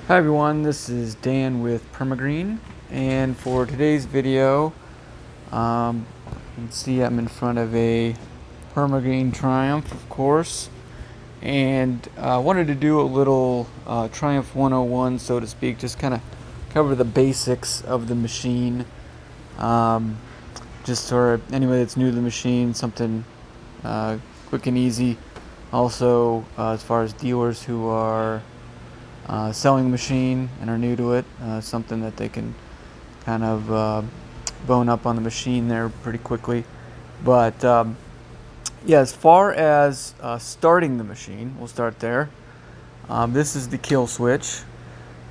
Hi everyone, this is Dan with Permagreen, and for today's video, you can see I'm in front of a Permagreen Triumph, of course, and I wanted to do a little Triumph 101, so to speak, just kind of cover the basics of the machine, just for anybody that's new to the machine, something quick and easy. Also, as far as dealers who are selling the machine and are new to it, something that they can kind of bone up on the machine there pretty quickly. But yeah, as far as starting the machine, we'll start there. This is the kill switch.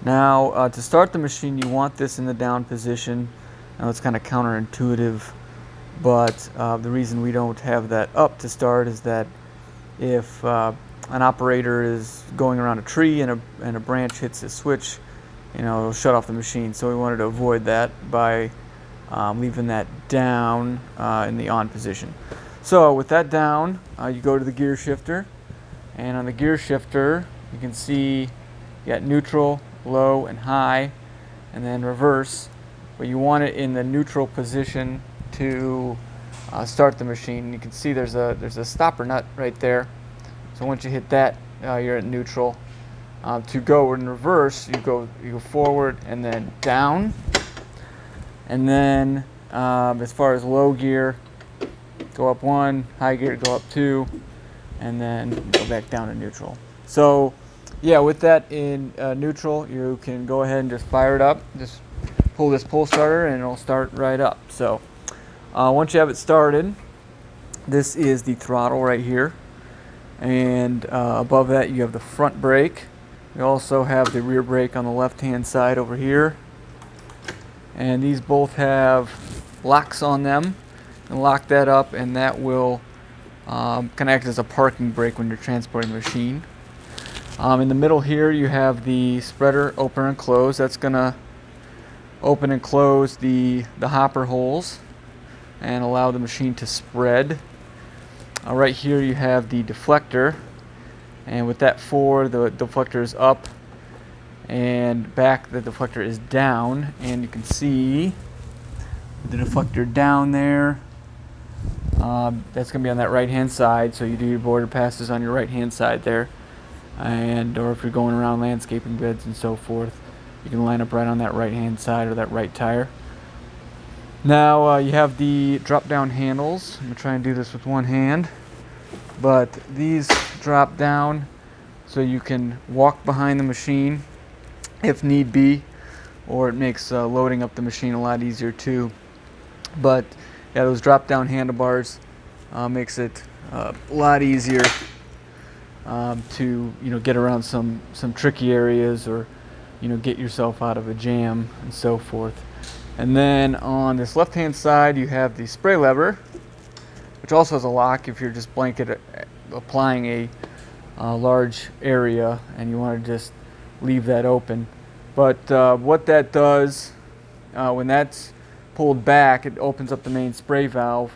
Now, to start the machine, you want this in the down position. Now, it's kind of counterintuitive, but the reason we don't have that up to start is that if an operator is going around a tree and a branch hits a switch, it'll shut off the machine. So we wanted to avoid that by leaving that down in the on position. So with that down, you go to the gear shifter, and on the gear shifter you can see you got neutral, low, and high, and then reverse. But you want it in the neutral position to start the machine. You can see there's a stopper nut right there. So once you hit that, you're at neutral. To go in reverse, you go forward and then down, and then as far as low gear, go up 1, high gear go up 2, and then go back down to neutral. So yeah, with that in neutral, you can go ahead and just fire it up. Just pull this pull starter and it'll start right up. So once you have it started, this is the throttle right here. And above that you have the front brake. We also have the rear brake on the left hand side over here, and these both have locks on them, and lock that up, and that will connect as a parking brake when you're transporting the machine. In the middle here you have the spreader open and close. That's gonna open and close the hopper holes and allow the machine to spread. Right here you have the deflector, and with that forward, the deflector is up, and back the deflector is down, and you can see the deflector down there. That's going to be on that right hand side, so you do your border passes on your right hand side there, or if you're going around landscaping beds and so forth, you can line up right on that right hand side or that right tire. Now you have the drop down handles. I'm going to try and do this with one hand, but these drop down so you can walk behind the machine if need be, or it makes loading up the machine a lot easier too. But yeah, those drop down handlebars makes it a lot easier to get around some tricky areas, or get yourself out of a jam and so forth. And then on this left hand side you have the spray lever, which also has a lock if you're just blanket applying a large area and you want to just leave that open. But what that does, when that's pulled back, it opens up the main spray valve,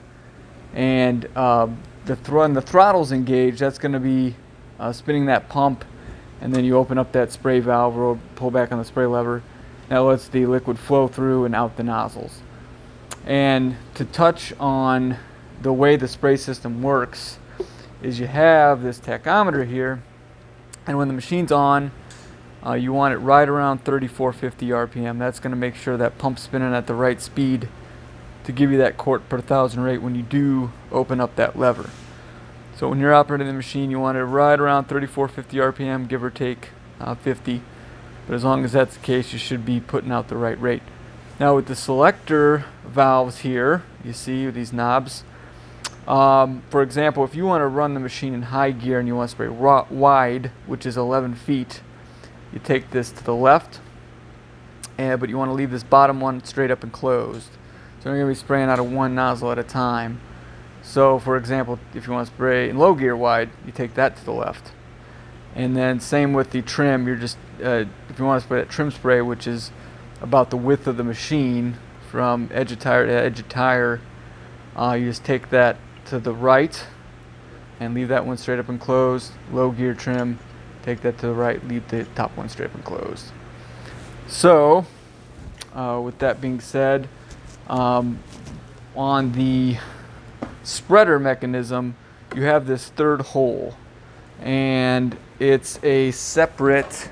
and the throttle's engaged. That's going to be spinning that pump, and then you open up that spray valve or pull back on the spray lever. That lets the liquid flow through and out the nozzles. And to touch on the way the spray system works is you have this tachometer here, and when the machine's on, you want it right around 3450 RPM. That's going to make sure that pump's spinning at the right speed to give you that quart per thousand rate when you do open up that lever. So when you're operating the machine, you want it right around 3450 RPM, give or take 50. But as long as that's the case, you should be putting out the right rate. Now with the selector valves here, you see with these knobs, for example, if you want to run the machine in high gear and you want to spray wide, which is 11 feet, you take this to the left, but you want to leave this bottom one straight up and closed. So you're going to be spraying out of one nozzle at a time. So for example, if you want to spray in low gear wide, you take that to the left. And then same with the trim, you're just if you want to spray that trim spray, which is about the width of the machine from edge of tire to edge of tire, you just take that to the right and leave that one straight up and closed. Low gear trim, take that to the right, leave the top one straight up and closed. So with that being said, on the spreader mechanism, you have this third hole, and it's a separate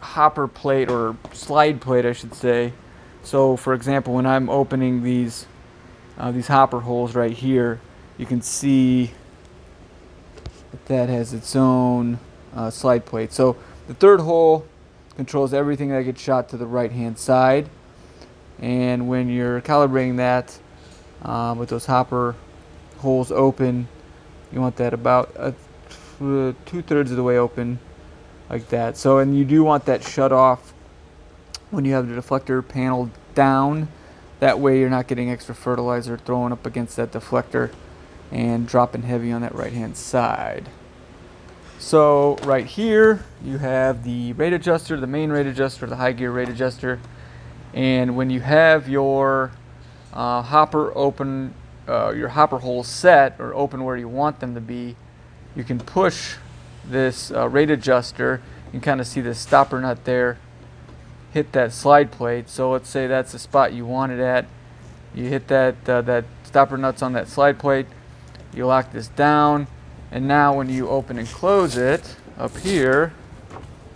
hopper plate, or slide plate I should say. So for example, when I'm opening these hopper holes right here, you can see that has its own slide plate. So the third hole controls everything that gets shot to the right hand side, and when you're calibrating that with those hopper holes open, you want that about 2/3 of the way open, like that. So, and you do want that shut off when you have the deflector panel down. That way you're not getting extra fertilizer thrown up against that deflector and dropping heavy on that right hand side. So right here you have the rate adjuster, the main rate adjuster, the high gear rate adjuster, and when you have your hopper open, your hopper holes set or open where you want them to be, you can push this rate adjuster. You can kind of see the stopper nut there hit that slide plate. So let's say that's the spot you want it at. You hit that stopper nuts on that slide plate, you lock this down, and now when you open and close it up here,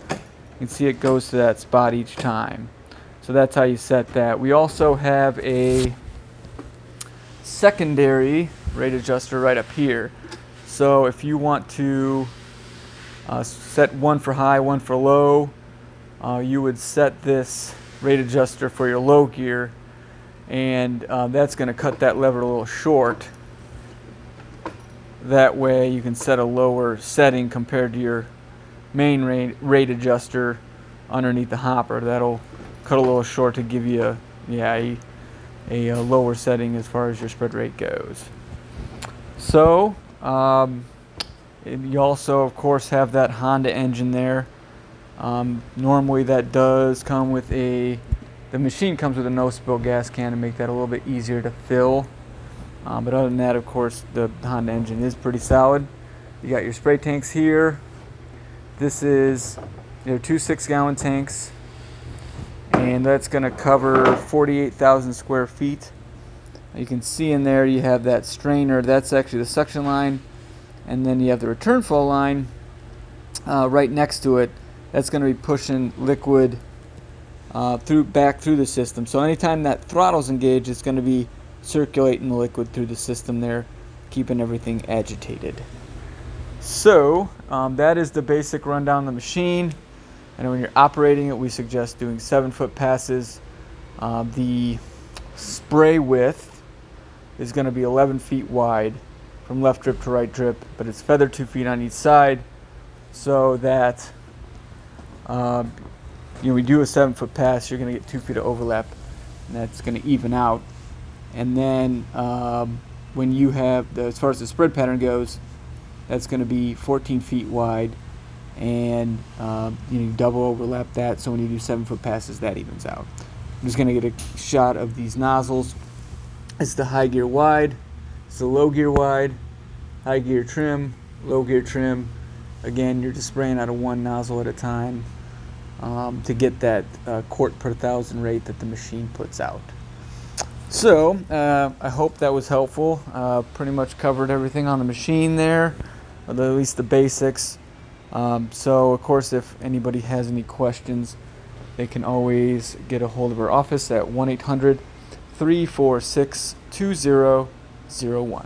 you can see it goes to that spot each time. So that's how you set that. We also have a secondary rate adjuster right up here. So if you want to set one for high, one for low, you would set this rate adjuster for your low gear, and that's going to cut that lever a little short. That way you can set a lower setting compared to your main rate adjuster underneath the hopper. That'll cut a little short to give you a lower setting as far as your spread rate goes. So you also of course have that Honda engine there. Normally that does come with the machine comes with a no spill gas can to make that a little bit easier to fill. But other than that, of course, the Honda engine is pretty solid. You got your spray tanks here. This is, they're 2 6-gallon tanks, and that's going to cover 48,000 square feet. You can see in there you have that strainer. That's actually the suction line, and then you have the return flow line right next to it. That's going to be pushing liquid back through the system. So anytime that throttle's engaged, it's going to be circulating the liquid through the system there, keeping everything agitated. So that is the basic rundown of the machine. And when you're operating it, we suggest doing 7-foot passes. The spray width is going to be 11 feet wide from left drip to right drip, but it's feathered 2 feet on each side, so that we do a 7-foot pass, you're going to get 2 feet of overlap, and that's going to even out. And then when you have, as far as the spread pattern goes, that's going to be 14 feet wide, and you double overlap that, so when you do 7-foot passes, that evens out. I'm just going to get a shot of these nozzles. It's the high gear wide, it's the low gear wide, high gear trim, low gear trim. Again, you're just spraying out of one nozzle at a time to get that quart per thousand rate that the machine puts out. So I hope that was helpful. Pretty much covered everything on the machine there, or at least the basics. So of course, if anybody has any questions, they can always get a hold of our office at 1-800-346-2001.